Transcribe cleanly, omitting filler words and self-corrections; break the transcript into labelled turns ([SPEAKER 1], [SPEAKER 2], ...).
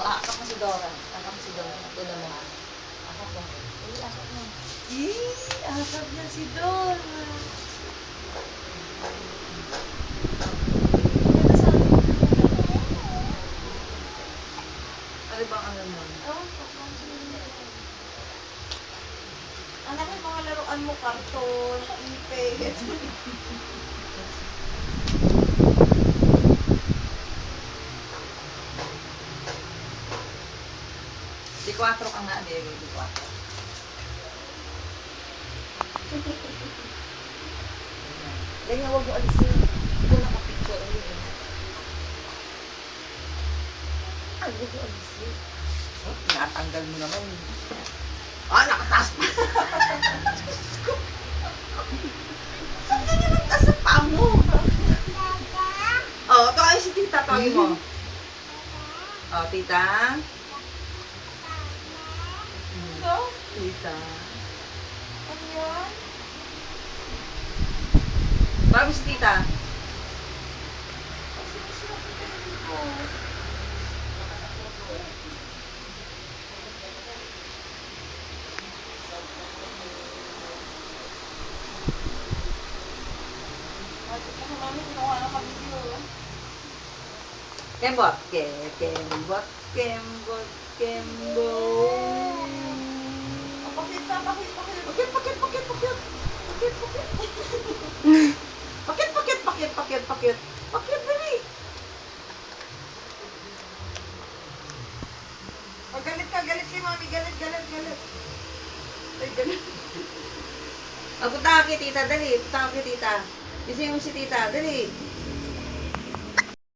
[SPEAKER 1] akap mo si Dora. Akap mo si Dora. Tulo mo. Akap mo. Uy, akap mo.
[SPEAKER 2] Asap niya si Dora.
[SPEAKER 1] Ano bang ano mo?
[SPEAKER 2] Anak, yung mga laruan mo, karton, ipit.
[SPEAKER 1] Di 4 ka nga, Derry. Di 4. Ganyan, huwag mo alisin. Ito nakapicture. Ay, huwag mo alisin. Oh, tinatanggal mo naman. Ah, nakataas pa. Saan ka naman taas sa paa mo? Oh, tawagin si tita. Tawagin mo. Oh, tita.
[SPEAKER 2] So,
[SPEAKER 1] Tita.
[SPEAKER 2] ano yan?
[SPEAKER 1] Tawagin si tita.
[SPEAKER 2] Mami, kinuha na kami video.
[SPEAKER 1] Kembot. Kembot. Kembot. Kembot.
[SPEAKER 2] Pakit.
[SPEAKER 1] Pakit. Pakit, dali.
[SPEAKER 2] Pag galit ka, galit kay mami. Galit. Ay, galit.
[SPEAKER 1] Punta ka kay tita, dali. Punta ka kay tita. Isingin mo si tita, dali.